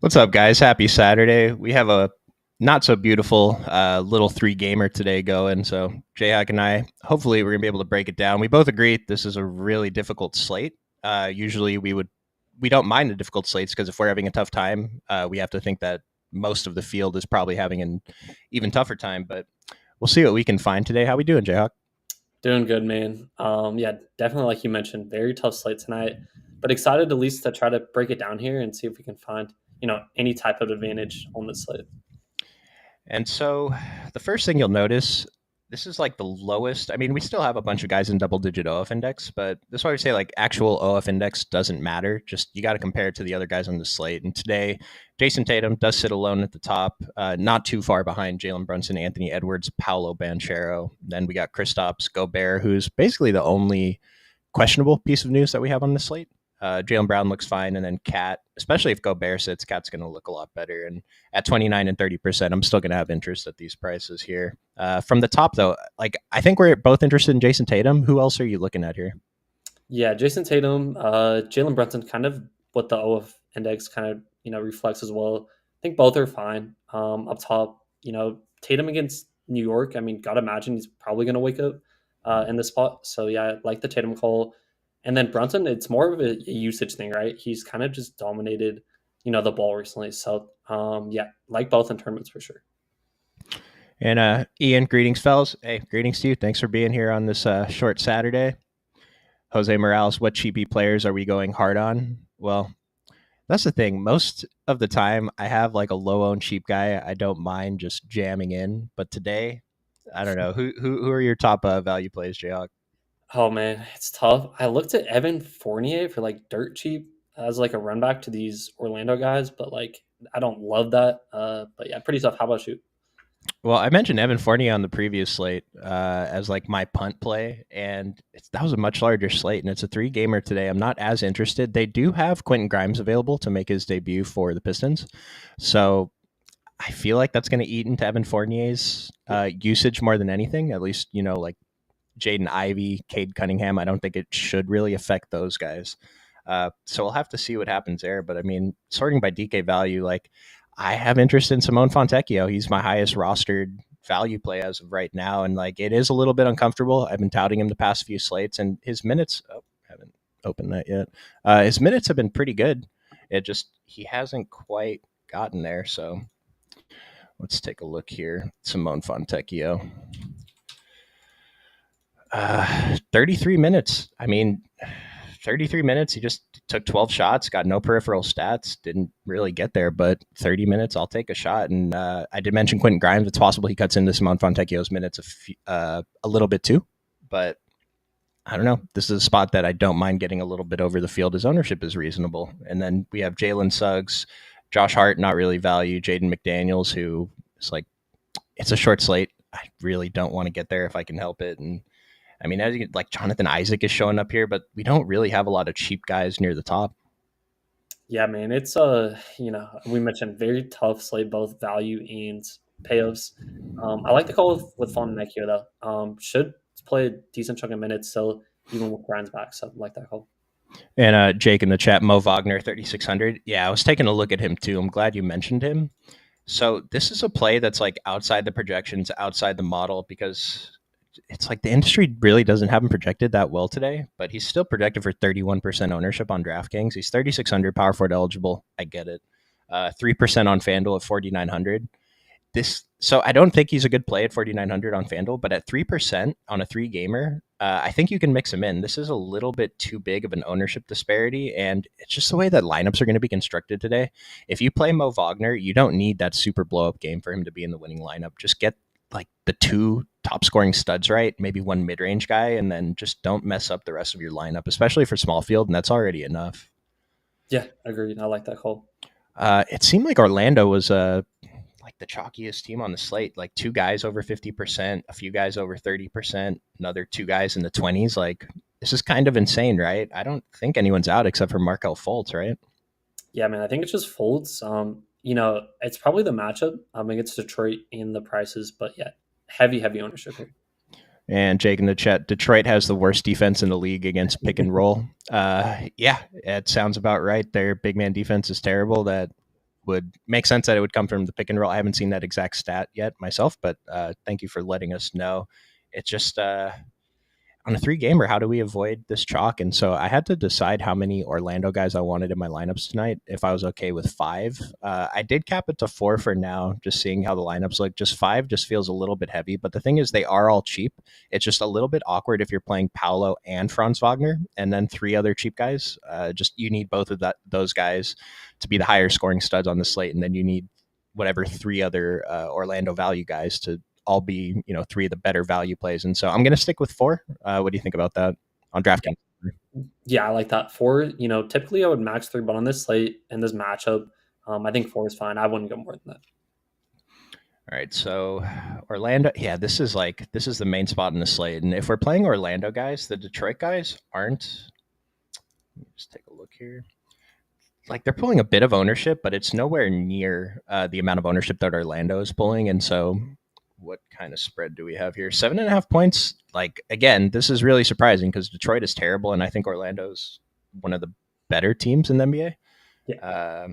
What's up, guys? Happy Saturday. We have a not so beautiful little three gamer today going. So, Jayhawk and I, hopefully, we're going to be able to break it down. We both agree this is a really difficult slate. Usually, we don't mind the difficult slates because if we're having a tough time, we have to think that most of the field is probably having an even tougher time. But we'll see what we can find today. How we doing, Jayhawk? Doing good, man. Yeah, definitely like you mentioned, very tough slate tonight, but excited at least to try to break it down here and see if we can find, any type of advantage on this slate. And so the first thing you'll notice, this is like the lowest. I mean, we still have a bunch of guys in double digit OF index, but this is why we say like actual OF index doesn't matter. Just you got to compare it to the other guys on the slate. And today, Jason Tatum does sit alone at the top, not too far behind Jalen Brunson, Anthony Edwards, Paolo Banchero. Then we got Kristaps Gobert, who's basically the only questionable piece of news that we have on the slate. Jalen Brown looks fine, and then Cat, especially if Gobert sits, Cat's going to look a lot better. And at 29 and 30%, I'm still going to have interest at these prices here. From the top, though, like I think we're both interested in Jason Tatum. Who else are you looking at here? Yeah, Jason Tatum, Jalen Brunson, kind of what the OF index kind of reflects as well. I think both are fine. Up top, Tatum against New York. I mean, gotta imagine he's probably going to wake up in this spot. So yeah, I like the Tatum call. And then Brunson, it's more of a usage thing, right? He's kind of just dominated, the ball recently. So yeah, like both in tournaments for sure. And Ian, greetings, fellas. Hey, greetings to you. Thanks for being here on this short Saturday. Jose Morales, what cheapy players are we going hard on? Well, that's the thing. Most of the time, I have like a low-owned cheap guy. I don't mind just jamming in. But today, I don't know. Who are your top value plays, Jayhawk? Oh man, it's tough. I looked at Evan Fournier for like dirt cheap as like a run back to these Orlando guys, but like I don't love that. But yeah, pretty tough. How about you? Well, I mentioned Evan Fournier on the previous slate as like my punt play, and that was a much larger slate, and it's a three gamer today. I'm not as interested. They do have Quinton Grimes available to make his debut for the Pistons, so I feel like that's going to eat into Evan Fournier's usage more than anything. At least like Jaden Ivey, Cade Cunningham. I don't think it should really affect those guys. So we'll have to see what happens there. But I mean, sorting by DK value, like I have interest in Simone Fontecchio. He's my highest rostered value play as of right now. And like it is a little bit uncomfortable. I've been touting him the past few slates and his minutes, haven't opened that yet. His minutes have been pretty good. It just, he hasn't quite gotten there. So let's take a look here. Simone Fontecchio. 33 minutes. I mean, 33 minutes. He just took 12 shots, got no peripheral stats, didn't really get there, but 30 minutes, I'll take a shot. And I did mention Quinton Grimes. It's possible he cuts into Simone Fontecchio's minutes a little bit too, but I don't know. This is a spot that I don't mind getting a little bit over the field. His ownership is reasonable. And then we have Jalen Suggs, Josh Hart, not really value, Jaden McDaniels, who is like, it's a short slate. I really don't want to get there if I can help it. And I mean, like Jonathan Isaac is showing up here, but we don't really have a lot of cheap guys near the top. Yeah, man, it's we mentioned very tough slate, both value and payoffs. I like the call with Fontecchio though. Should play a decent chunk of minutes still, even with Grimes back. So I like that call. And Jake in the chat, Mo Wagner, 3,600. Yeah, I was taking a look at him too. I'm glad you mentioned him. So this is a play that's like outside the projections, outside the model, because it's like the industry really doesn't have him projected that well today, but he's still projected for 31% ownership on DraftKings. He's 3,600 power forward eligible. I get it. 3% on FanDuel at 4,900. So I don't think he's a good play at 4,900 on FanDuel, but at 3% on a three gamer, I think you can mix him in. This is a little bit too big of an ownership disparity, and it's just the way that lineups are going to be constructed today. If you play Mo Wagner, you don't need that super blow up game for him to be in the winning lineup. Just get like the two top scoring studs right, maybe one mid range guy, and then just don't mess up the rest of your lineup, especially for small field, and that's already enough. Yeah, agreed. I like that call. It seemed like Orlando was like the chalkiest team on the slate, like two guys over 50%, a few guys over 30%, another two guys in the 20s. Like this is kind of insane, right? I don't think anyone's out except for Markelle Fultz, right? Yeah, man, I think it's just Fultz. It's probably the matchup against Detroit in the prices, but yeah, heavy ownership here. And Jake in the chat, Detroit has the worst defense in the league against pick and roll. Yeah, it sounds about right. Their big man defense is terrible. That would make sense that it would come from the pick and roll. I haven't seen that exact stat yet myself, but thank you for letting us know. It's just on a 3-gamer, how do we avoid this chalk? And so I had to decide how many Orlando guys I wanted in my lineups tonight. If I was okay with 5, I did cap it to 4 for now, just seeing how the lineups look. Just 5 just feels a little bit heavy, but the thing is, they are all cheap. It's just a little bit awkward if you're playing Paolo and Franz Wagner, and then 3 other cheap guys. Just you need both of those guys to be the higher scoring studs on the slate, and then you need whatever 3 other Orlando value guys to all be 3 of the better value plays. And so I'm going to stick with 4. What do you think about that on DraftKings? Yeah, I like that. 4, typically I would max 3, but on this slate and this matchup, I think 4 is fine. I wouldn't go more than that. All right, so Orlando, this is the main spot in the slate. And if we're playing Orlando guys, the Detroit guys aren't. Let me just take a look here. Like, they're pulling a bit of ownership, but it's nowhere near the amount of ownership that Orlando is pulling. And so what kind of spread do we have here? 7.5 points. Like, again, this is really surprising because Detroit is terrible, and I think Orlando's one of the better teams in the NBA. Yeah.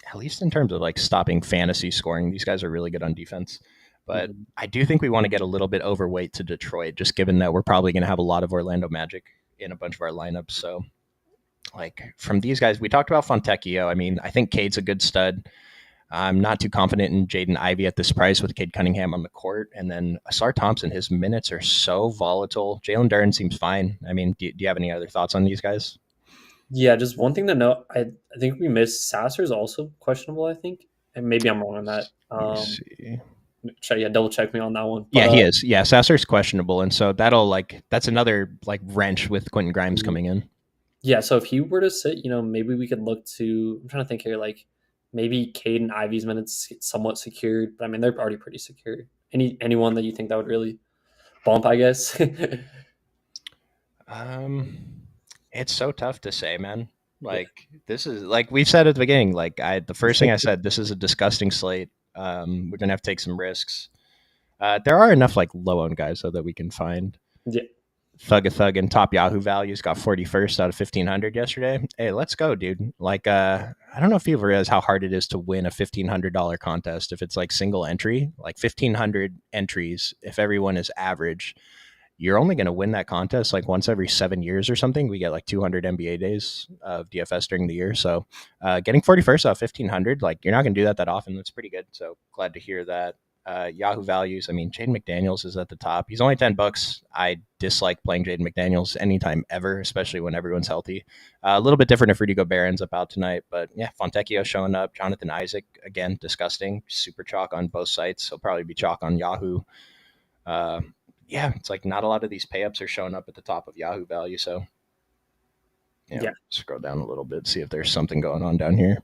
At least in terms of like stopping fantasy scoring. These guys are really good on defense. But I do think we want to get a little bit overweight to Detroit, just given that we're probably going to have a lot of Orlando Magic in a bunch of our lineups. So, like, from these guys, we talked about Fontecchio. I mean, I think Cade's a good stud. I'm not too confident in Jaden Ivey at this price with Cade Cunningham on the court. And then Asar Thompson, his minutes are so volatile. Jalen Duren seems fine. I mean, do you have any other thoughts on these guys? Yeah, just one thing to note. I think we missed Sasser is also questionable, I think. And maybe I'm wrong on that. Let me see. Double check me on that one. But, he is. Yeah, Sasser's questionable. And so that's another like wrench with Quinton Grimes coming in. Yeah, so if he were to sit, maybe we could look to, I'm trying to think here, like maybe Cade and Ivy's minutes somewhat secured, but I mean, they're already pretty secure. Anyone that you think that would really bump, I guess? It's so tough to say, man. Like, this is, like we've said at the beginning, like the first thing I said, this is a disgusting slate. We're going to have to take some risks. There are enough like low-owned guys though that we can find. Yeah. Thug and top Yahoo values got 41st out of 1,500 yesterday. Hey, let's go, dude. Like, I don't know if you realize how hard it is to win a $1,500 contest if it's like single entry, like 1,500 entries. If everyone is average, you're only going to win that contest like once every 7 years or something. We get like 200 NBA days of DFS during the year. So getting 41st out of 1,500, like you're not going to do that often. That's pretty good. So glad to hear that. Yahoo values. I mean, Jaden McDaniels is at the top. He's only $10. I dislike playing Jaden McDaniels anytime ever, especially when everyone's healthy. A little bit different if Rudy Gobert ends up out tonight, but yeah, Fontecchio showing up. Jonathan Isaac, again, disgusting. Super chalk on both sites. He'll probably be chalk on Yahoo. Yeah, it's like not a lot of these pay-ups are showing up at the top of Yahoo value. So yeah. Scroll down a little bit, see if there's something going on down here.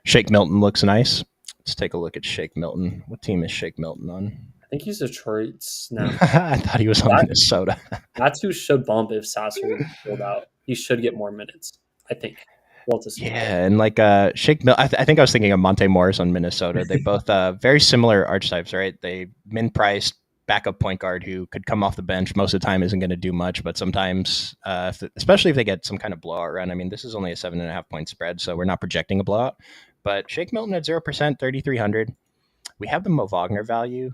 Shake Milton looks nice. Let's take a look at Shake Milton. What team is Shake Milton on? I think he's Detroit's now. I thought he was on Minnesota. That's who should bump if Sasser pulled out. He should get more minutes, I think. Well, yeah, and like Shake Milton, I think I was thinking of Monte Morris on Minnesota. They both very similar archetypes, right? They min-priced backup point guard who could come off the bench most of the time, isn't going to do much, but sometimes, especially if they get some kind of blowout run. I mean, this is only a 7.5 point spread, so we're not projecting a blowout. But Shake Milton at 0%, 3,300. We have the Mo Wagner value.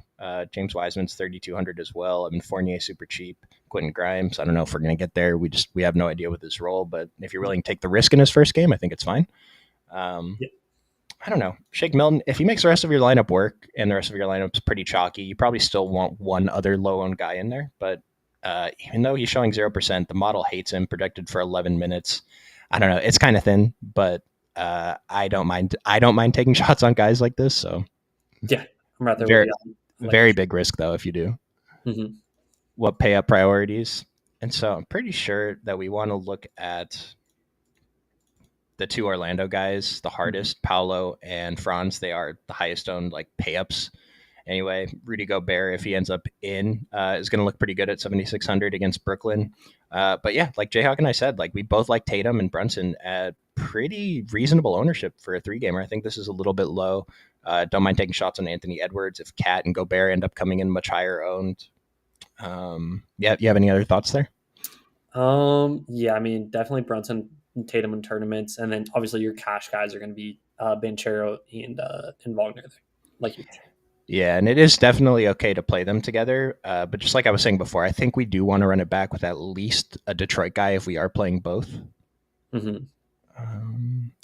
James Wiseman's 3,200 as well. I mean, Fournier super cheap. Quinton Grimes, I don't know if we're going to get there. We have no idea with his role, but if you're willing to take the risk in his first game, I think it's fine. I don't know. Shake Milton, if he makes the rest of your lineup work and the rest of your lineup's pretty chalky, you probably still want one other low-owned guy in there. But even though he's showing 0%, the model hates him, projected for 11 minutes. I don't know. It's kind of thin, but I don't mind taking shots on guys like this. So yeah, I'm right there. Very big risk though if you do. Mm-hmm. What pay up priorities? And so I'm pretty sure that we want to look at the 2 Orlando guys, the hardest, Paolo and Franz. They are the highest owned like pay ups. Anyway, Rudy Gobert, if he ends up in, is going to look pretty good at 7,600 against Brooklyn. But yeah, like Jayhawk and I said, like we both like Tatum and Brunson at pretty reasonable ownership for a 3-gamer. I think this is a little bit low. Don't mind taking shots on Anthony Edwards if Cat and Gobert end up coming in much higher owned. Yeah, you have any other thoughts there? Yeah, I mean, definitely Brunson and Tatum in tournaments, and then obviously your cash guys are going to be Banchero and Wagner, like you mentioned. Yeah, and it is definitely okay to play them together. But just like I was saying before, I think we do want to run it back with at least a Detroit guy if we are playing both. Mm-hmm.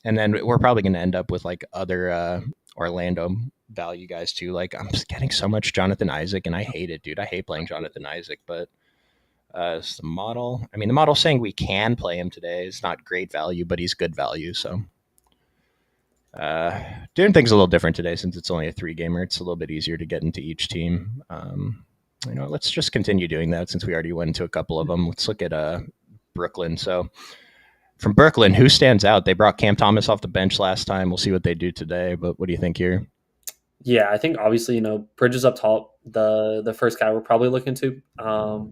And then we're probably going to end up with like other Orlando value guys too. Like I'm just getting so much Jonathan Isaac, and I hate it, dude. I hate playing Jonathan Isaac, but it's the model. I mean, the model's saying we can play him today. It's not great value, but he's good value. So doing things a little different today since it's only a 3-gamer. It's a little bit easier to get into each team. Let's just continue doing that since we already went into a couple of them. Let's look at Brooklyn. So from Brooklyn, who stands out? They brought Cam Thomas off the bench last time. We'll see what they do today. But what do you think here? Yeah, I think obviously Bridges up top, the first guy we're probably looking to.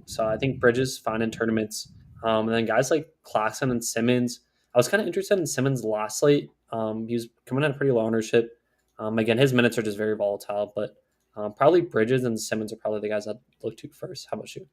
So I think Bridges fine in tournaments, and then guys like Claxton and Simmons. I was kind of interested in Simmons last slate. He was coming at a pretty low ownership. Again, his minutes are just very volatile, but probably Bridges and Simmons are probably the guys I'd look to first. How about you?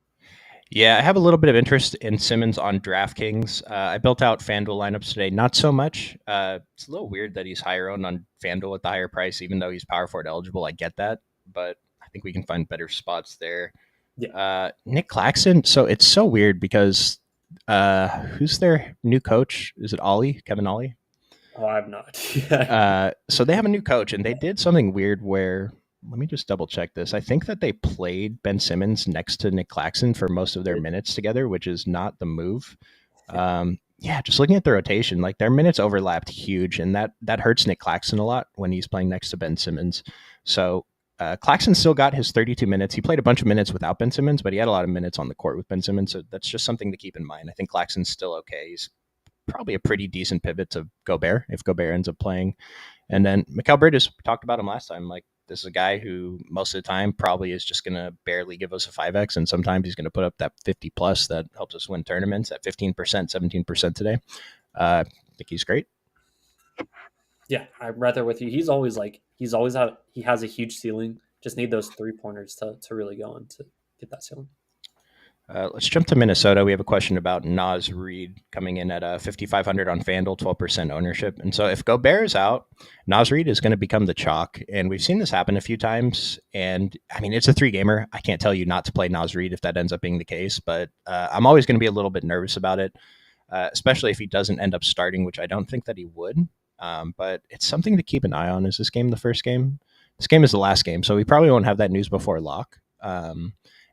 Yeah, I have a little bit of interest in Simmons on DraftKings. I built out FanDuel lineups today, not so much. It's a little weird that he's higher owned on FanDuel at the higher price, even though he's power forward eligible. I get that, but I think we can find better spots there. Yeah. Nick Claxton. So it's so weird because who's their new coach? Is it Ollie? Kevin Ollie? Oh, I have no idea. So they have a new coach, and they did something weird where let me just double check this. I think that they played Ben Simmons next to Nick Claxton for most of their minutes together, which is not the move. Just looking at the rotation, like their minutes overlapped huge, and that hurts Nick Claxton a lot when he's playing next to Ben Simmons. So Claxton still got his 32 minutes. He played a bunch of minutes without Ben Simmons, but he had a lot of minutes on the court with Ben Simmons. So that's just something to keep in mind. I think Claxton's still okay. He's probably a pretty decent pivot to Gobert if Gobert ends up playing. And then Mikal Bridges, we talked about him last time. Like this is a guy who most of the time probably is just going to barely give us a 5x. And sometimes he's going to put up that 50 plus that helps us win tournaments at 15%, 17% today. I think he's great. Yeah, I'm right there with you. He has a huge ceiling. Just need those 3-pointers to really go in to get that ceiling. Let's jump to Minnesota. We have a question about Nas Reed coming in at 5,500 on FanDuel, 12% ownership. And so if Gobert is out, Nas Reed is going to become the chalk. And we've seen this happen a few times. And I mean, it's a 3-gamer. I can't tell you not to play Nas Reed if that ends up being the case. But I'm always going to be a little bit nervous about it, especially if he doesn't end up starting, which I don't think that he would. But it's something to keep an eye on. Is this game the first game? This game is the last game. So we probably won't have that news before lock.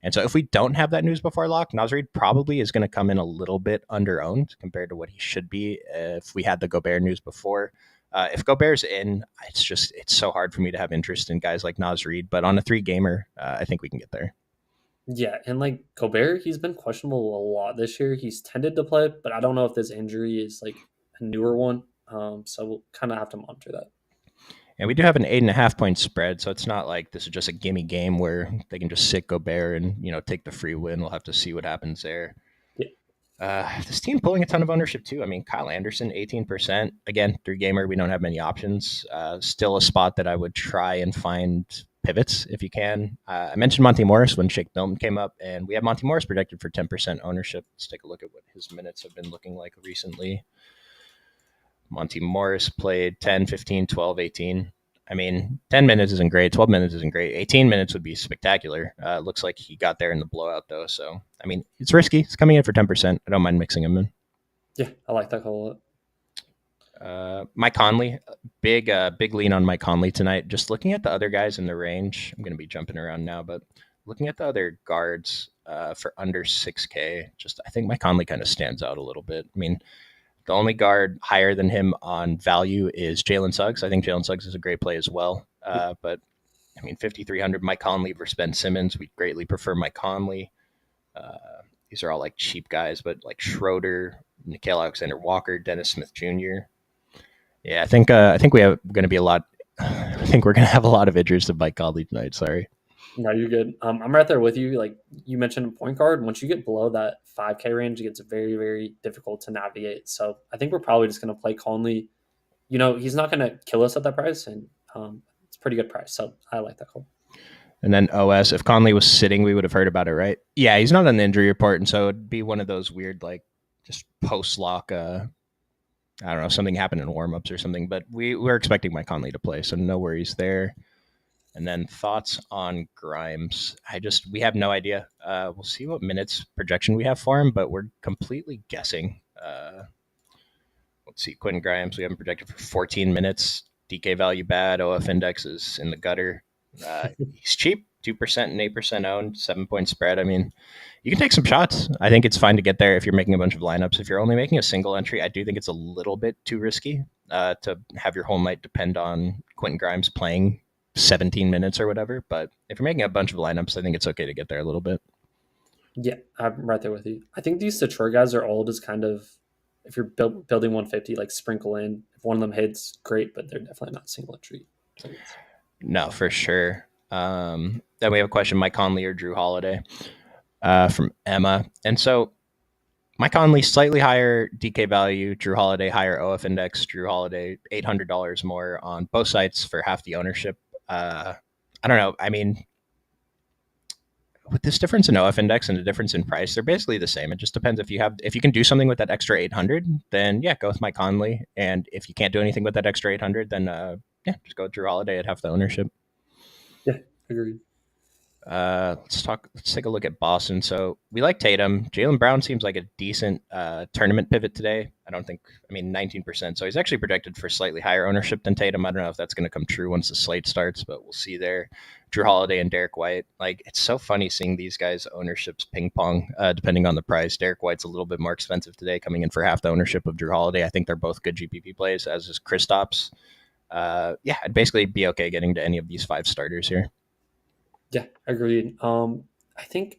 And so if we don't have that news before lock, Nas Reed probably is going to come in a little bit under-owned compared to what he should be if we had the Gobert news before. If Gobert's in, it's so hard for me to have interest in guys like Nas Reed. But on a 3-gamer, I think we can get there. Yeah, and like Gobert, he's been questionable a lot this year. He's tended to play, but I don't know if this injury is like a newer one. So we'll kind of have to monitor that. And we do have an 8.5-point spread, so it's not like this is just a gimme game where they can just sit Gobert and take the free win. We'll have to see what happens there. Yeah. This team pulling a ton of ownership too. I mean, Kyle Anderson, 18%. Again, 3-gamer, we don't have many options. Still a spot that I would try and find pivots if you can. I mentioned Monty Morris when Shake Milton came up, and we have Monty Morris projected for 10% ownership. Let's take a look at what his minutes have been looking like recently. Monty Morris played 10, 15, 12, 18. I mean, 10 minutes isn't great. 12 minutes isn't great. 18 minutes would be spectacular. Looks like he got there in the blowout, though. So, I mean, it's risky. It's coming in for 10%. I don't mind mixing him in. Yeah, I like that call a lot. Mike Conley, big lean on Mike Conley tonight. Just looking at the other guys in the range, I'm going to be jumping around now, but looking at the other guards for under 6K, I think Mike Conley kind of stands out a little bit. I mean, the only guard higher than him on value is Jalen Suggs. I think Jalen Suggs is a great play as well. But, I mean, 5,300, Mike Conley versus Ben Simmons. We greatly prefer Mike Conley. These are all, like, cheap guys, but, like, Schroeder, Nickeil Alexander-Walker, Dennis Smith Jr. Yeah, I think we have going to be a lot – I think we're going to have a lot of interest in Mike Conley tonight. Sorry. No, you're good. I'm right there with you. Like you mentioned, point guard. Once you get below that 5K range, it gets very, very difficult to navigate. So I think we're probably just going to play Conley. He's not going to kill us at that price, and it's a pretty good price. So I like that call. And then OS, if Conley was sitting, we would have heard about it, right? Yeah, he's not on the injury report, and so it'd be one of those weird, like, just post-lock I don't know, something happened in warmups or something. But we're expecting Mike Conley to play, so no worries there. And then thoughts on Grimes. We have no idea. We'll see what minutes projection we have for him, but we're completely guessing. Let's see, Quinton Grimes, we have him projected for 14 minutes. DK value bad. OF index is in the gutter. He's cheap, 2% and 8% owned, 7-point spread. I mean, you can take some shots. I think it's fine to get there if you're making a bunch of lineups. If you're only making a single entry, I do think it's a little bit too risky to have your whole night depend on Quinton Grimes playing 17 minutes or whatever. But if you're making a bunch of lineups, I think it's okay to get there a little bit. Yeah, I'm right there with you. I think these Detroit guys are all just kind of, if you're building 150, like sprinkle in. If one of them hits, great, but they're definitely not single entry targets. No, for sure. Then we have a question: Mike Conley or Drew Holiday? From Emma. And so Mike Conley, slightly higher DK value, Drew Holiday, higher OF index, Drew Holiday, $800 more on both sites for half the ownership. I don't know. I mean, with this difference in OF index and the difference in price, they're basically the same. It just depends if you can do something with that extra 800, then yeah, go with Mike Conley. And if you can't do anything with that extra 800, then yeah, just go with Drew Holiday at half the ownership. Yeah, agreed. Let's take a look at Boston. So we like Tatum. Jaylen Brown seems like a decent tournament pivot today. 19%. So he's actually projected for slightly higher ownership than Tatum. I don't know if that's going to come true once the slate starts, but we'll see there. Drew Holiday and Derek White. Like, it's so funny seeing these guys' ownerships ping pong depending on the price. Derek White's a little bit more expensive today, coming in for half the ownership of Drew Holiday. I think they're both good GPP plays, as is Kristaps. Yeah, I'd basically be okay getting to any of these 5 starters here. Yeah, agreed. I think,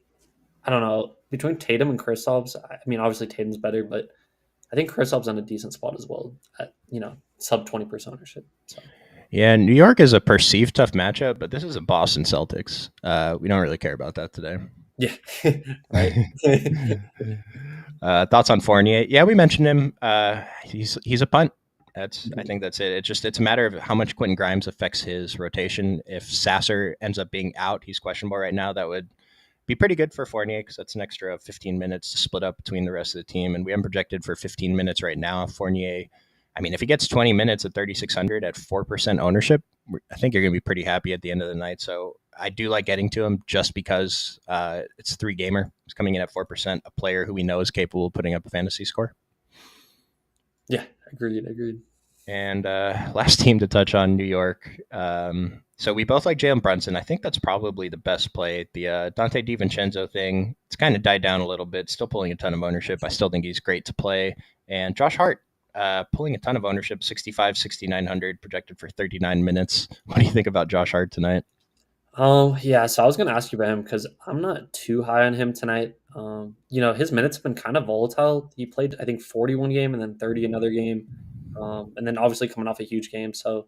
I don't know, between Tatum and Kristaps, I mean, obviously Tatum's better, but I think Kristaps in a decent spot as well at, sub 20% ownership. So. Yeah, New York is a perceived tough matchup, but this is a Boston Celtics. We don't really care about that today. Yeah, right. Thoughts on Fournier? Yeah, we mentioned him. He's a punt. I think that's it. It's a matter of how much Quinton Grimes affects his rotation. If Sasser ends up being out, he's questionable right now. That would be pretty good for Fournier because that's an extra 15 minutes to split up between the rest of the team. And we haven't projected for 15 minutes right now. Fournier, I mean, if he gets 20 minutes at 3,600 at 4% ownership, I think you're going to be pretty happy at the end of the night. So I do like getting to him just because it's a 3-gamer. He's coming in at 4%, a player who we know is capable of putting up a fantasy score. Yeah, agreed. And last team to touch on, New York. So we both like Jalen Brunson. I think that's probably the best play. The Dante DiVincenzo thing, it's kind of died down a little bit. Still pulling a ton of ownership. I still think he's great to play. And Josh Hart, pulling a ton of ownership, 6,900, projected for 39 minutes. What do you think about Josh Hart tonight? Yeah, so I was going to ask you about him because I'm not too high on him tonight. His minutes have been kind of volatile. He played, I think, 41 game and then 30 another game. And then obviously coming off a huge game. So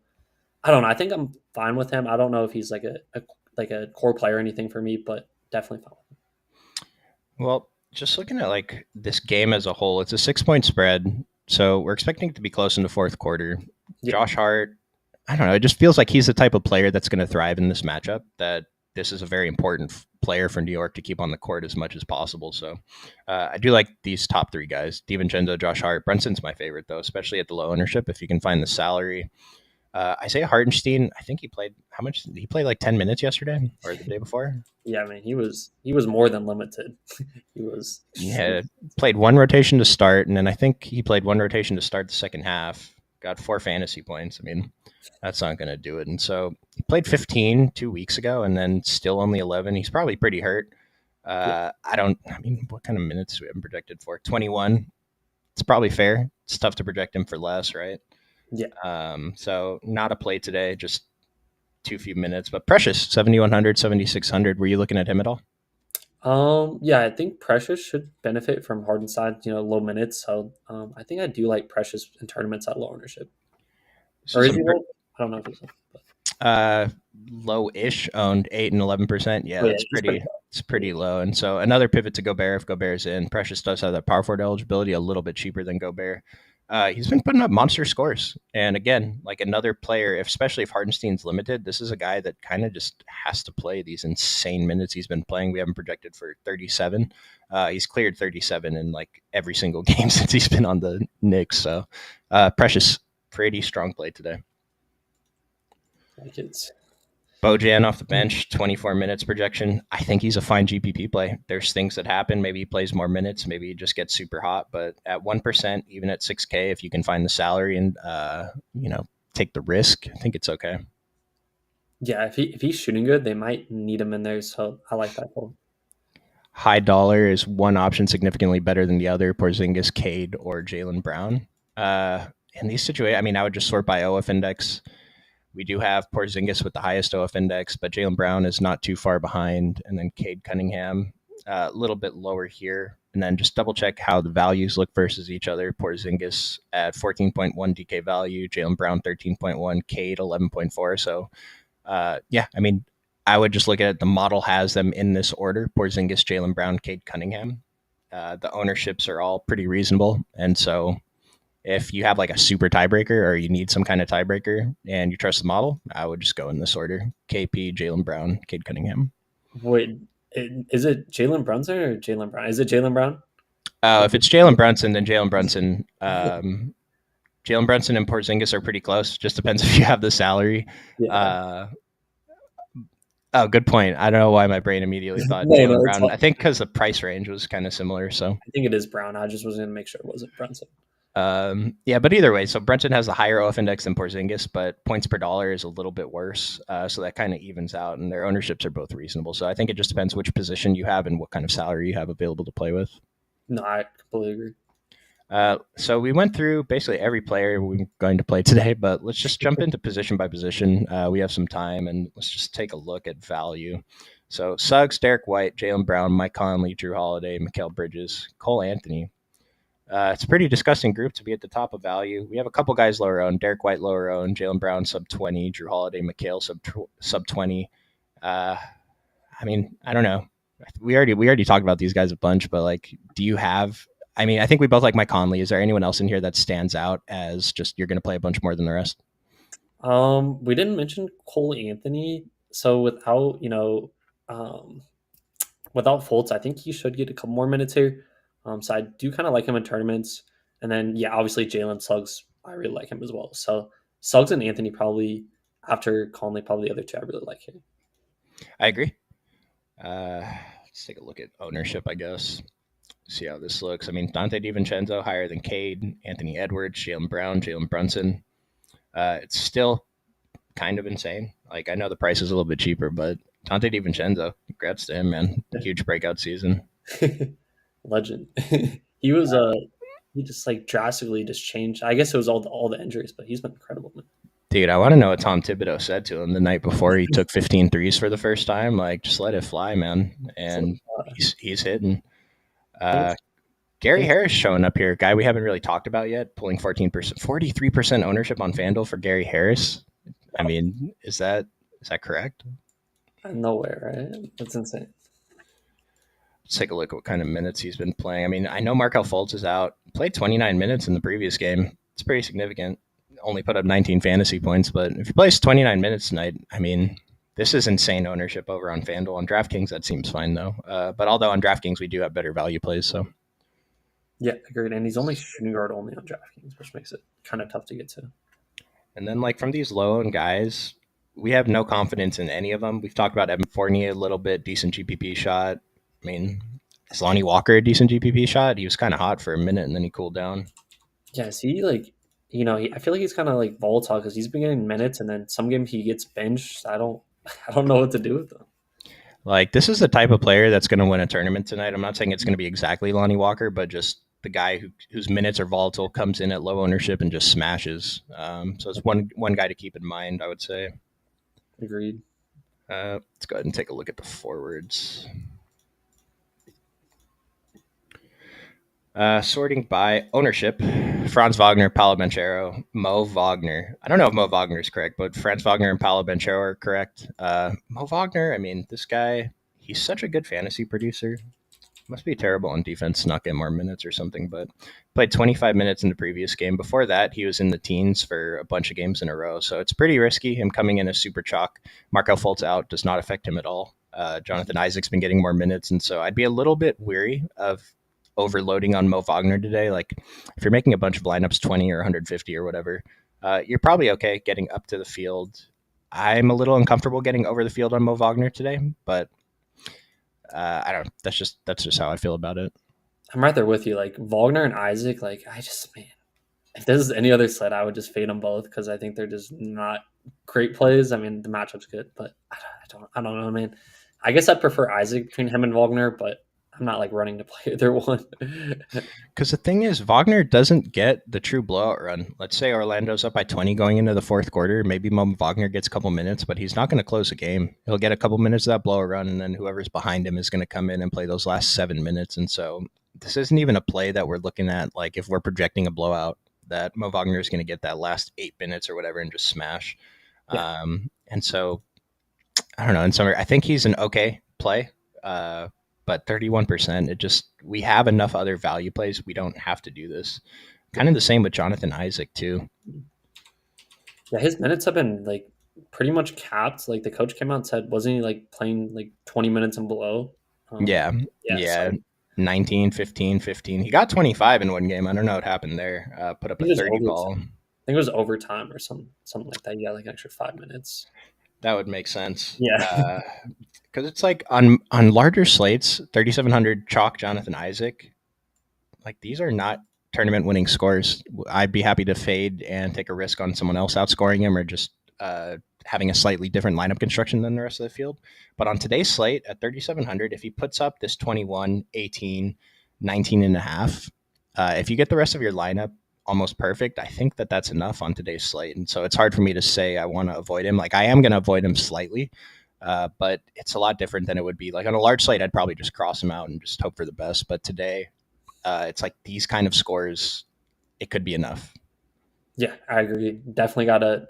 I don't know. I think I'm fine with him. I don't know if he's like a core player or anything for me, but definitely fine with him. Well, just looking at like this game as a whole, it's a 6-point spread. So we're expecting it to be close in the fourth quarter. Yeah. Josh Hart, I don't know. It just feels like he's the type of player that's going to thrive in this matchup, that this is a very important player for New York to keep on the court as much as possible. So I do like these top 3 guys: DiVincenzo, Josh Hart. Brunson's my favorite, though, especially at the low ownership if you can find the salary. Isaiah Hartenstein, I think he played, how much? He played like 10 minutes yesterday or the day before? Yeah, I mean, he was more than limited. Yeah, played 1 rotation to start, and then I think he played 1 rotation to start the second half. Got 4 fantasy points. I mean, that's not going to do it. And so he played 15 2 weeks ago and then still only 11. He's probably pretty hurt. What kind of minutes do we have him projected for? 21. It's probably fair. It's tough to project him for less, right? Yeah. So not a play today, just too few minutes. But Precious, 7,100, 7,600. Were you looking at him at all? Yeah, I think Precious should benefit from Hardenstein, low minutes. So I think I do like Precious in tournaments at low ownership. Or is he low? I don't know if he's low-ish, owned 8 and 11%. Yeah, that's pretty low. And so another pivot to Gobert if Gobert's in. Precious does have that power forward eligibility, a little bit cheaper than Gobert. He's been putting up monster scores. And again, like another player, especially if Hardenstein's limited, this is a guy that kind of just has to play these insane minutes he's been playing. We have him projected for 37. He's cleared 37 in like every single game since he's been on the Knicks. So Precious, pretty strong play today. Like it's Bojan off the bench, 24 minutes projection. I think he's a fine GPP play. There's things that happen. Maybe he plays more minutes. Maybe he just gets super hot. But at 1%, even at 6K, if you can find the salary and, take the risk, I think it's okay. Yeah, if he's shooting good, they might need him in there. So I like that call. High dollar is one option significantly better than the other, Porzingis, Cade, or Jaylen Brown. In these situations, I mean, I would just sort by OF index. We do have Porzingis with the highest OF index, but Jaylen Brown is not too far behind. And then Cade Cunningham, a little bit lower here. And then just double check how the values look versus each other. Porzingis at 14.1 DK value, Jaylen Brown 13.1, Cade 11.4. So, I would just look at it. The model has them in this order: Porzingis, Jaylen Brown, Cade Cunningham. The ownerships are all pretty reasonable. And so if you have like a super tiebreaker or you need some kind of tiebreaker and you trust the model, I would just go in this order: KP, Jaylen Brown, Cade Cunningham. Wait, is it Jalen Brunson or Jaylen Brown? Is it Jaylen Brown? If it's Jalen Brunson, then Jalen Brunson. Jalen Brunson and Porzingis are pretty close. Just depends if you have the salary. Yeah. Good point. I don't know why my brain immediately thought Jaylen Brown. I think because the price range was kind of similar. So I think it is Brown. I just was going to make sure it wasn't Brunson. But either way, so Brunson has a higher OF index than Porzingis, but points per dollar is a little bit worse. So that kind of evens out, and their ownerships are both reasonable. So I think it just depends which position you have and what kind of salary you have available to play with. No, I completely agree. So we went through basically every player we're going to play today, but let's just jump into position by position. We have some time, and let's just take a look at value. So Suggs, Derek White, Jaylen Brown, Mike Conley, Drew Holiday, Mikal Bridges, Cole Anthony. It's a pretty disgusting group to be at the top of value. We have a couple guys lower owned: Derek White lower owned, Jaylen Brown sub 20, Drew Holiday, Mikal sub 20. I don't know. We already talked about these guys a bunch, but like, do you have? I mean, I think we both like Mike Conley. Is there anyone else in here that stands out as just you're going to play a bunch more than the rest? We didn't mention Cole Anthony. So without Fultz, I think he should get a couple more minutes here. So I do kind of like him in tournaments. And then, obviously Jalen Suggs, I really like him as well. So Suggs and Anthony probably, after Conley, probably the other two I really like here. I agree. Let's take a look at ownership, I guess. See how this looks. I mean, Dante DiVincenzo higher than Cade, Anthony Edwards, Jaylen Brown, Jalen Brunson. It's still kind of insane. Like, I know the price is a little bit cheaper, but Dante DiVincenzo, congrats to him, man. Huge breakout season. Legend. He was he just like drastically just changed. I guess it was all the injuries, but he's been incredible, man. Dude, I want to know what Tom Thibodeau said to him the night before he took 15 threes for the first time. Like, just let it fly, man. And he's hitting. Gary Harris showing up here, guy we haven't really talked about yet, pulling 43% ownership on FanDuel for Gary Harris. I mean, is that correct? No way, right? That's insane. Let's take a look at what kind of minutes he's been playing. I mean, I know Markelle Fultz is out. Played 29 minutes in the previous game. It's pretty significant. Only put up 19 fantasy points, but if he plays 29 minutes tonight, I mean, this is insane ownership over on FanDuel. On DraftKings, that seems fine, though. But although on DraftKings, we do have better value plays, so. Yeah, agreed. And he's only shooting guard only on DraftKings, which makes it kind of tough to get to. And then, like, from these low-owned guys, we have no confidence in any of them. We've talked about Evan Fournier a little bit, decent GPP shot. I mean, is Lonnie Walker a decent GPP shot? He was kind of hot for a minute, and then he cooled down. Yeah, see, like, I feel like he's kind of like volatile because he's been getting minutes, and then some games he gets benched. I don't know what to do with him. Like, this is the type of player that's going to win a tournament tonight. I'm not saying it's going to be exactly Lonnie Walker, but just the guy whose minutes are volatile, comes in at low ownership and just smashes. So it's one guy to keep in mind, I would say. Agreed. Let's go ahead and take a look at the forwards. Sorting by ownership: Franz Wagner, Paolo Banchero, Mo Wagner. I don't know if Mo Wagner is correct, but Franz Wagner and Paolo Banchero are correct. Mo Wagner, I mean, this guy, he's such a good fantasy producer. Must be terrible on defense, not get more minutes or something. But played 25 minutes in the previous game. Before that, he was in the teens for a bunch of games in a row. So it's pretty risky. Him coming in as super chalk. Markel Fultz out does not affect him at all. Jonathan Isaac's been getting more minutes, and so I'd be a little bit weary of overloading on Mo Wagner today. Like if you're making a bunch of lineups 20 or 150 or whatever, you're probably okay getting up to the field. I'm a little uncomfortable getting over the field on Mo Wagner today, but I don't. That's just how I feel about it. I'm right there with you. Like Vagner and Isaac, like I just man, if this is any other sled, I would just fade them both because I think they're just not great plays. I mean, the matchup's good, but I don't know, man. I guess I prefer Isaac between him and Wagner, but I'm not like running to play either one. Because the thing is, Wagner doesn't get the true blowout run. Let's say Orlando's up by 20 going into the fourth quarter. Maybe Wagner gets a couple minutes, but he's not going to close the game. He'll get a couple minutes of that blowout run, and then whoever's behind him is going to come in and play those last 7 minutes. And so this isn't even a play that we're looking at. Like if we're projecting a blowout, that Mo Wagner is going to get that last 8 minutes or whatever and just smash. Yeah. And so I don't know. In summary, I think he's an okay play. But 31%, we have enough other value plays. We don't have to do this. Kind of the same with Jonathan Isaac too. Yeah, his minutes have been like pretty much capped. Like the coach came out and said, wasn't he like playing like 20 minutes and below? Yeah. So 19, 15, 15. He got 25 in one game. I don't know what happened there. Put up a 30 ball. I think it was overtime or something like that. Yeah, like an extra 5 minutes. That would make sense. Yeah. Because it's like on larger slates, 3,700 chalk Jonathan Isaac, like these are not tournament winning scores. I'd be happy to fade and take a risk on someone else outscoring him or just having a slightly different lineup construction than the rest of the field. But on today's slate at 3,700, if he puts up this 21, 18, 19 and a half, if you get the rest of your lineup almost perfect, I think that that's enough on today's slate. And so it's hard for me to say I want to avoid him. Like I am going to avoid him slightly. But it's a lot different than it would be. Like on a large slate, I'd probably just cross him out and just hope for the best. But today, it's like these kind of scores, it could be enough. Yeah, I agree. Definitely got to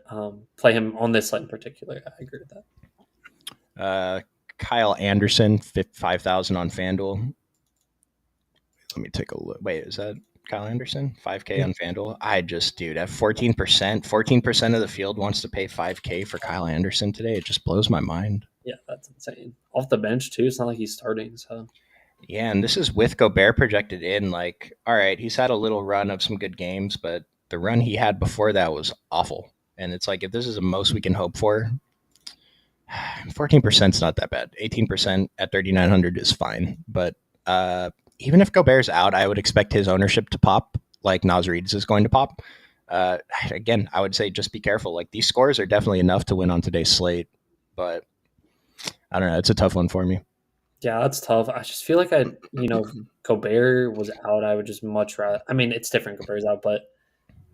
play him on this slate in particular. I agree with that. Kyle Anderson, 5,000 on FanDuel. Let me take a look. Wait, is that Kyle Anderson? 5K on FanDuel? Dude, at 14% of the field wants to pay 5K for Kyle Anderson today. It just blows my mind. Yeah, that's insane. Off the bench, too. It's not like he's starting, so. Yeah, and this is with Gobert projected in. Like, all right, he's had a little run of some good games, but the run he had before that was awful. And it's like, if this is the most we can hope for, 14% is not that bad. 18% at 3,900 is fine. But even if Gobert's out, I would expect his ownership to pop like Nas Reed's is going to pop. Again, I would say just be careful. Like these scores are definitely enough to win on today's slate, but I don't know. It's a tough one for me. Yeah, that's tough. I just feel like Gobert was out. I would just much rather. I mean, it's different. Gobert's out, but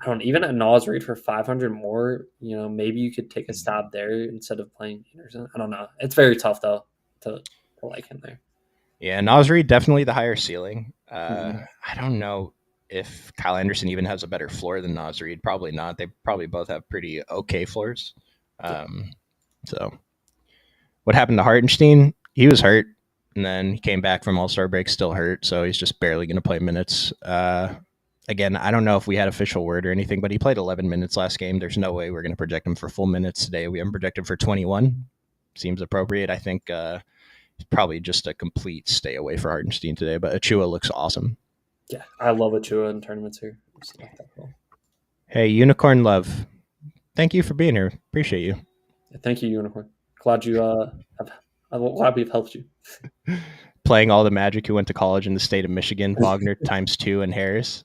I don't. Even at Nas Reed for 500 more, maybe you could take a stab there instead of playing Anderson. I don't know. It's very tough though to like him there. Yeah, Nas Reed definitely the higher ceiling. I don't know if Kyle Anderson even has a better floor than Nas Reed. Probably not. They probably both have pretty okay floors. So, what happened to Hartenstein? He was hurt, and then he came back from All-Star break still hurt, so he's just barely going to play minutes. Again, I don't know if we had official word or anything, but he played 11 minutes last game. There's no way we're going to project him for full minutes today. We haven't projected for 21. Seems appropriate. I think probably just a complete stay away for Hartenstein today, but Achua looks awesome. Yeah, I love Achua in tournaments here. Cool. Hey, Unicorn Love. Thank you for being here. Appreciate you. Yeah, thank you, Unicorn. Glad you I'm glad we've helped you. Playing all the Magic who went to college in the state of Michigan, Wagner times 2 and Harris.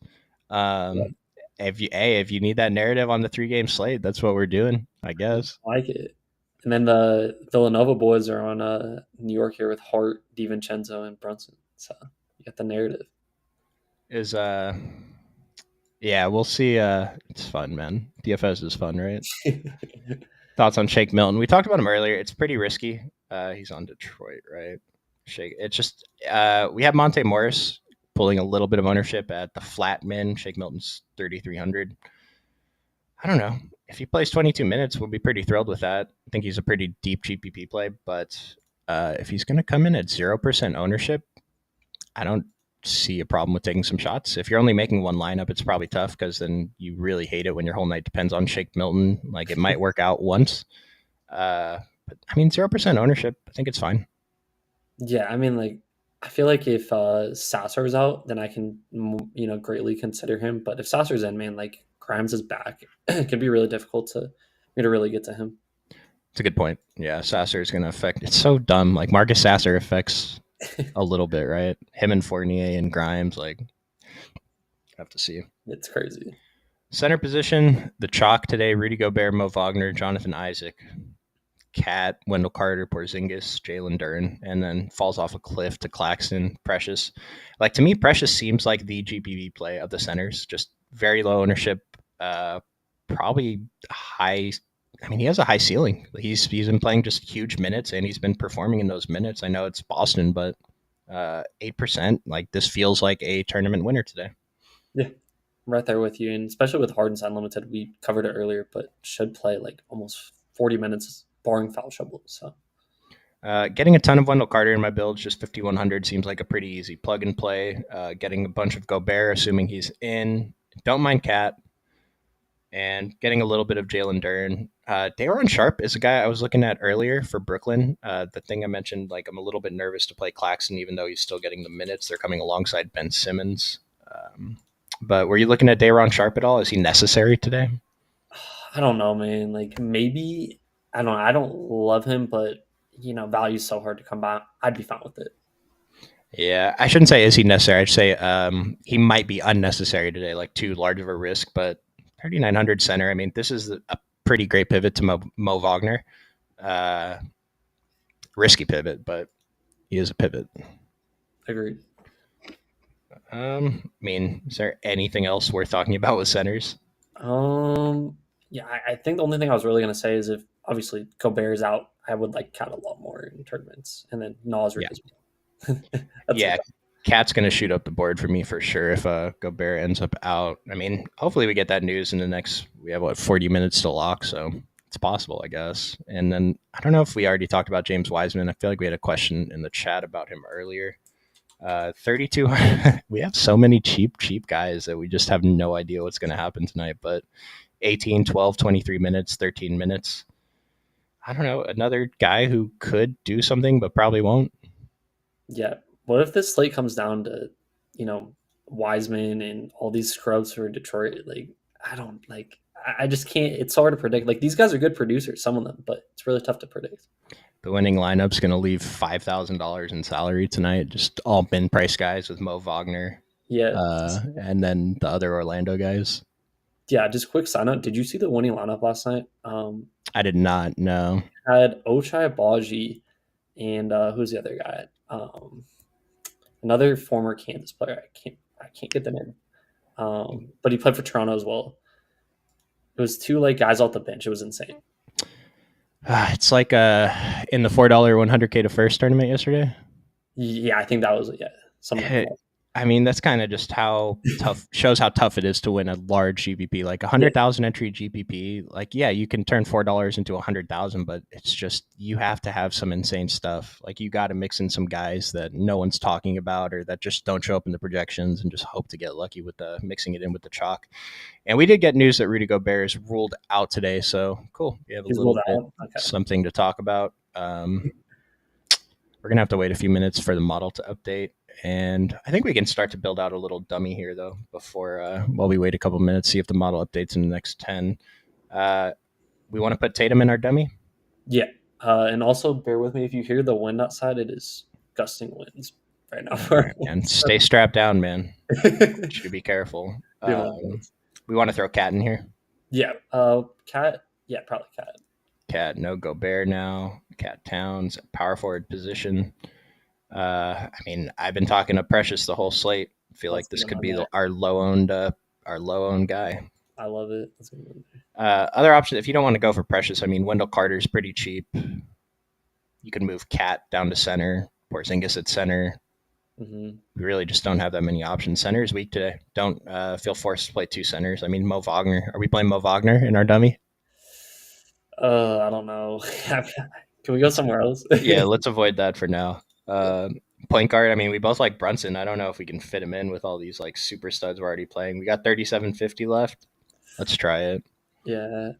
If you need that narrative on the 3-game slate, that's what we're doing, I guess. I like it. And then the Villanova boys are on New York here with Hart, DiVincenzo, and Brunson. So you got the narrative. Yeah, we'll see. It's fun, man. DFS is fun, right? Thoughts on Shake Milton? We talked about him earlier. It's pretty risky. He's on Detroit, right? Shake. It's just we have Monte Morris pulling a little bit of ownership at the flat min. Shake Milton's 3,300. I don't know. If he plays 22 minutes, we'll be pretty thrilled with that. I think he's a pretty deep GPP play, but if he's going to come in at 0% ownership, I don't see a problem with taking some shots. If you're only making one lineup, it's probably tough because then you really hate it when your whole night depends on Shake Milton. Like it might work out once. But I mean, 0% ownership. I think it's fine. Yeah, I mean, like, I feel like if Sasser's out, then I can, greatly consider him. But if Sasser's in, man, like Grimes is back, it can be really difficult to really get to him. It's a good point. Yeah, Sasser is going to affect. It's so dumb. Like Marcus Sasser affects a little bit, right? Him and Fournier and Grimes, like, have to see. It's crazy. Center position, the chalk today: Rudy Gobert, Mo Wagner, Jonathan Isaac, Cat, Wendell Carter, Porzingis, Jalen Duren, and then falls off a cliff to Claxton, Precious. Like to me, Precious seems like the GPV play of the centers. Just very low ownership, probably high. I mean, he has a high ceiling. He's been playing just huge minutes, and he's been performing in those minutes. I know it's Boston, but 8%. Like this feels like a tournament winner today. Yeah, I'm right there with you, and especially with Harden's unlimited, we covered it earlier, but should play like almost 40 minutes, barring foul trouble. So, getting a ton of Wendell Carter in my build, just 5,100 seems like a pretty easy plug and play. Getting a bunch of Gobert, assuming he's in. Don't mind Cat. And getting a little bit of Jalen Duren. Day'Ron Sharpe is a guy I was looking at earlier for Brooklyn. The thing I mentioned, like I'm a little bit nervous to play Claxton, even though he's still getting the minutes. They're coming alongside Ben Simmons. But were you looking at Day'Ron Sharpe at all? Is he necessary today? I don't know, man. Like maybe I don't know. I don't love him, but value's so hard to come by. I'd be fine with it. Yeah, I shouldn't say is he necessary. I'd say he might be unnecessary today, like too large of a risk. But 3,900 center. I mean, this is a pretty great pivot to Mo Wagner. Risky pivot, but he is a pivot. Agreed. I mean, is there anything else worth talking about with centers? Yeah, I think the only thing I was really going to say is if obviously Gobert is out, I would like Cat a lot more in tournaments, and then Nas Reed as well. Yeah, Cat's going to shoot up the board for me for sure if Gobert ends up out. I mean, hopefully we get that news in the next, we have 40 minutes to lock, so it's possible, I guess. And then I don't know if we already talked about James Wiseman. I feel like we had a question in the chat about him earlier. 3,200. We have so many cheap guys that we just have no idea what's going to happen tonight. But 18, 12, 23 minutes, 13 minutes. I don't know. Another guy who could do something, but probably won't. Yeah. What if this slate comes down to, Wiseman and all these scrubs for Detroit? Like, I just can't. It's so hard to predict. Like, these guys are good producers, some of them, but it's really tough to predict. The winning lineup's going to leave $5,000 in salary tonight. Just all bin price guys with Mo Wagner. Yeah. And then the other Orlando guys. Yeah, just quick sign up. Did you see the winning lineup last night? I did not, no. Had Ochai Agbaji and who's the other guy? Another former Kansas player. I can't get the name. But he played for Toronto as well. It was two guys off the bench. It was insane. It's like in the $4 100K to first tournament yesterday. Yeah, I think that was something like that. I mean, that's kind of just how tough, shows how tough it is to win a large GPP, like 100,000 entry GPP. Like, yeah, you can turn $4 into 100,000, but it's just, you have to have some insane stuff. Like you got to mix in some guys that no one's talking about or that just don't show up in the projections and just hope to get lucky with the mixing it in with the chalk. And we did get news that Rudy Gobert is ruled out today. So cool. We have a little bit something to talk about. We're going to have to wait a few minutes for the model to update. And I think we can start to build out a little dummy here, though, before while we wait a couple minutes, see if the model updates in the next 10. We want to put Tatum in our dummy? Yeah. And also, bear with me, if you hear the wind outside, it is gusting winds right now. And stay strapped down, man. Should be careful. We want to throw Cat in here? Yeah. Cat? Yeah, probably Cat. Cat, no Gobert now. Cat Towns, power forward position. I mean, I've been talking to Precious the whole slate. I feel like this could be our low-owned guy. I love it. Other options, if you don't want to go for Precious, I mean, Wendell Carter's pretty cheap. You can move Cat down to center, Porzingis at center. We really just don't have that many options. Center is weak today. Don't feel forced to play two centers. I mean, Mo Wagner. Are we playing Mo Wagner in our dummy? I don't know. Can we go somewhere else? Yeah, let's avoid that for now. point guard. I mean, we both like Brunson. I don't know if we can fit him in with all these like super studs we're already playing. We got 37.50 left. Let's try it. Yeah.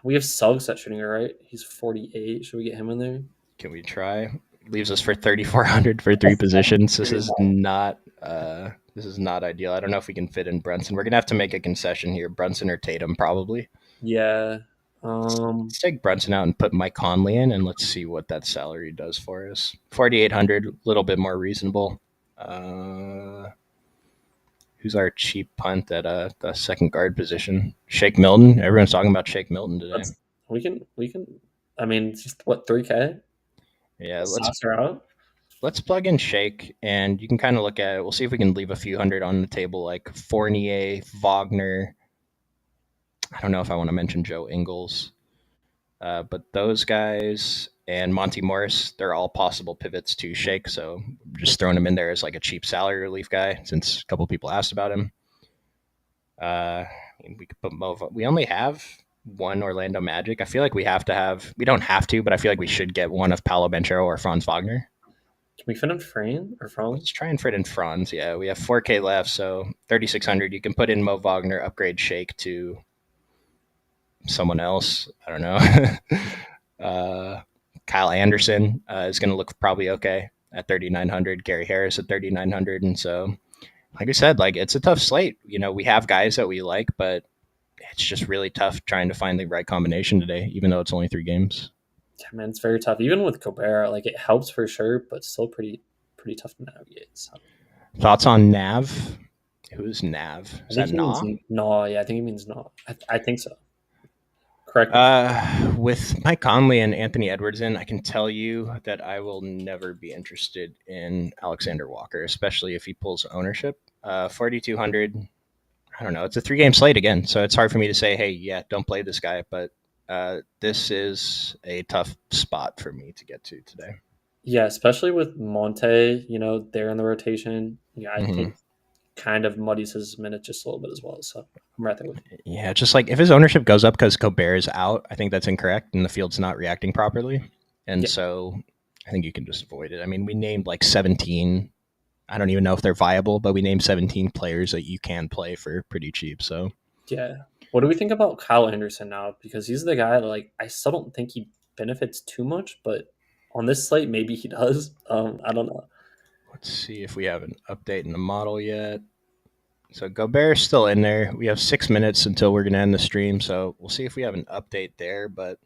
We have Suggs at shooting, right? He's 48. Should we get him in there? Can we try? Leaves us for 3,400 for three positions. This is not ideal. I don't know if we can fit in Brunson. We're gonna have to make a concession here. Brunson or Tatum, probably. Yeah. Let's take Brunson out and put Mike Conley in, and let's see what that salary does for us. 4,800, a little bit more reasonable. Who's our cheap punt at the second guard position? Shake Milton. Everyone's talking about Shake Milton today. We can. I mean, just what 3K? Yeah, let's plug in Shake, and you can kind of look at it. We'll see if we can leave a few hundred on the table, like Fournier, Vagner. I don't know if I want to mention Joe Ingles, but those guys and Monty Morris, they're all possible pivots to Shake. So I'm just throwing him in there as like a cheap salary relief guy, since a couple people asked about him. We could put Mo. We only have one Orlando Magic. I feel like we don't have to, but I feel like we should get one of Paolo Banchero or Franz Wagner. Can we fit in Fran or Franz? Let's try and fit in Franz. Yeah, we have 4K left, so 3,600. You can put in Mo Wagner, upgrade Shake to someone else. I don't know. Kyle Anderson is going to look probably okay at 3,900. Gary Harris at 3,900. And so, like I said, like it's a tough slate. You know, we have guys that we like, but it's just really tough trying to find the right combination today, even though it's only 3 games. Yeah, man, it's very tough. Even with Gobert, like it helps for sure, but still pretty tough to navigate. So. Thoughts on Nav? Who's Nav? Is that Na? No, yeah, I think he means no. I think so. Correct. With Mike Conley and Anthony Edwards in, I can tell you that I will never be interested in Alexander Walker, especially if he pulls ownership. 4,200. I don't know. It's a 3-game slate again, so it's hard for me to say, hey, yeah, don't play this guy. But this is a tough spot for me to get to today. Yeah, especially with Monte, there in the rotation. Yeah, I think kind of muddies his minutes just a little bit as well. So I'm right there with you. Yeah, just like if his ownership goes up because Gobert is out, I think that's incorrect and the field's not reacting properly. And so I think you can just avoid it. I mean, we named like 17. I don't even know if they're viable, but we named 17 players that you can play for pretty cheap. So yeah. What do we think about Kyle Anderson now? Because he's the guy that, like, I still don't think he benefits too much, but on this slate, maybe he does. I don't know. Let's see if we have an update in the model yet. So Gobert's still in there. We have 6 minutes until we're going to end the stream, so we'll see if we have an update there. But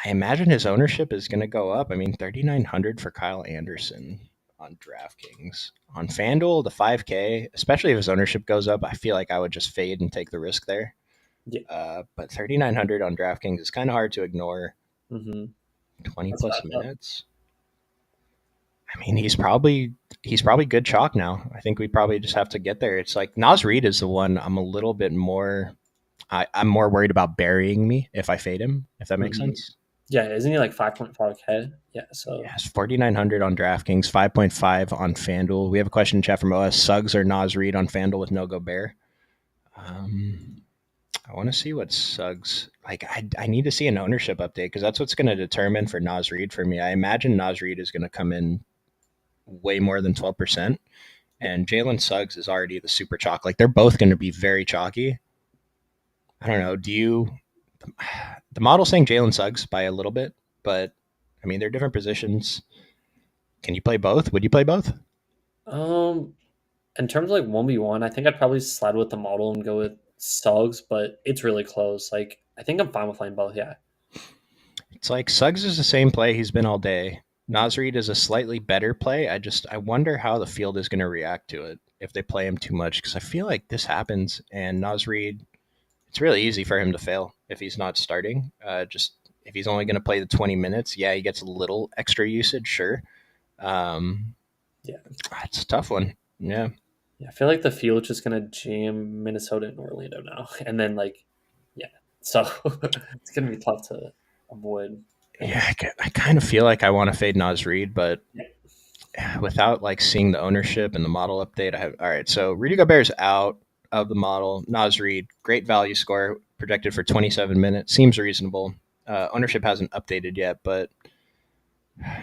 I imagine his ownership is going to go up. I mean, 3,900 for Kyle Anderson on DraftKings. On FanDuel, the 5K, especially if his ownership goes up, I feel like I would just fade and take the risk there. Yeah. But 3,900 on DraftKings is kind of hard to ignore. 20 plus minutes. I mean, he's probably good chalk now. I think we probably just have to get there. It's like Nas Reed is the one I'm a little bit more. I'm more worried about burying me if I fade him. If that makes sense. Yeah, isn't he like 5.5K? Yeah, so yes, 4,900 on DraftKings, 5.5 on FanDuel. We have a question in chat from OS: Suggs or Nas Reed on FanDuel with no Gobert. I want to see what Suggs like. I need to see an ownership update because that's what's going to determine for Nas Reed for me. I imagine Nas Reed is going to come in way more than 12%, and Jalen Suggs is already the super chalk. Like they're both going to be very chalky. I don't know. The model's saying Jalen Suggs by a little bit, but I mean they're different positions. Can you play both? Would you play both? In terms of like 1v1, I think I'd probably slide with the model and go with Suggs, but it's really close. Like I think I'm fine with playing both. Yeah, it's like Suggs is the same play he's been all day. Nas Reed is a slightly better play. I wonder how the field is going to react to it if they play him too much, because I feel like this happens and Nas Reed, it's really easy for him to fail if he's not starting. Just if he's only going to play the 20 minutes, yeah, he gets a little extra usage, sure. Yeah, it's a tough one. Yeah, I feel like the field's just going to jam Minnesota and Orlando now, and then so it's going to be tough to avoid. Yeah, I kind of feel like I want to fade Nas Reed, but without like seeing the ownership and the model update, all right. So Rudy Gobert's out of the model. Nas Reed, great value score, projected for 27 minutes, seems reasonable. Ownership hasn't updated yet, but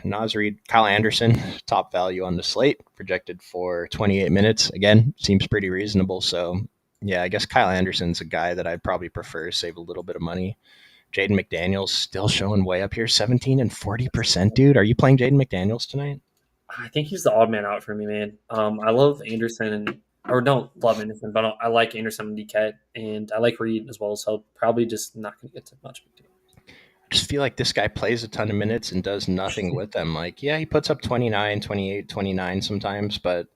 Nas Reed, Kyle Anderson, top value on the slate, projected for 28 minutes. Again, seems pretty reasonable. So, yeah, I guess Kyle Anderson's a guy that I'd probably prefer save a little bit of money. Jaden McDaniels still showing way up here, 17 and 40%, dude. Are you playing Jaden McDaniels tonight? I think he's the odd man out for me, man. I love Anderson or don't love Anderson, but I like Anderson and DK, and I like Reed as well. So probably just not going to get to much. I just feel like this guy plays a ton of minutes and does nothing with them. Like, yeah, he puts up 29, 28, 29 sometimes, but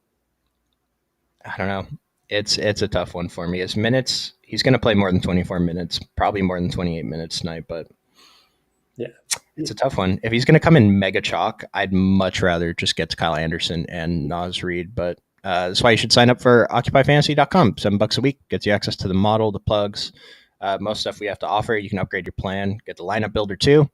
I don't know. It's a tough one for me. His minutes, he's going to play more than 24 minutes, probably more than 28 minutes tonight, but yeah, it's a tough one. If he's going to come in mega chalk, I'd much rather just get to Kyle Anderson and Nas Reed, but that's why you should sign up for occupyfantasy.com. $7 a week gets you access to the model, the plugs, most stuff we have to offer. You can upgrade your plan, get the lineup builder too.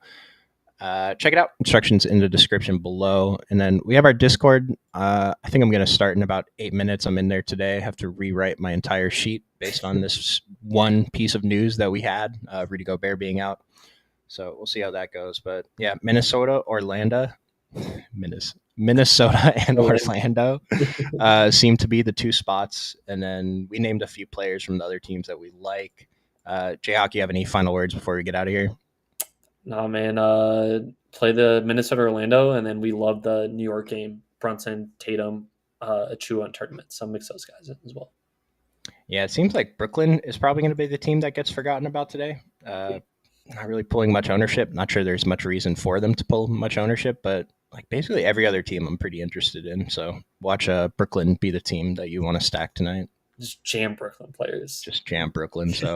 Check it out. Instructions in the description below. And then we have our Discord. I think I'm going to start in about 8 minutes. I'm in there today. I have to rewrite my entire sheet based on this one piece of news that we had, Rudy Gobert being out. So we'll see how that goes. But yeah, Minnesota and Orlando seem to be the two spots. And then we named a few players from the other teams that we like. Jayhawk, you have any final words before we get out of here? No, man. Play the Minnesota Orlando, and then we love the New York game. Brunson, Tatum, Achua, and tournament. So mix those guys in as well. Yeah, it seems like Brooklyn is probably going to be the team that gets forgotten about today. Not really pulling much ownership. Not sure there's much reason for them to pull much ownership, but like basically every other team I'm pretty interested in. So watch Brooklyn be the team that you want to stack tonight. Just jam Brooklyn players. Just jam Brooklyn. So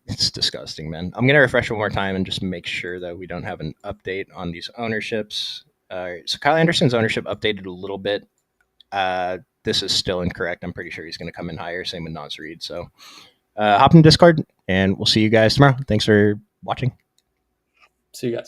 it's disgusting, man. I'm going to refresh one more time and just make sure that we don't have an update on these ownerships. So Kyle Anderson's ownership updated a little bit. This is still incorrect. I'm pretty sure he's going to come in higher. Same with Nas Reed. So hop in Discord, and we'll see you guys tomorrow. Thanks for watching. See you guys.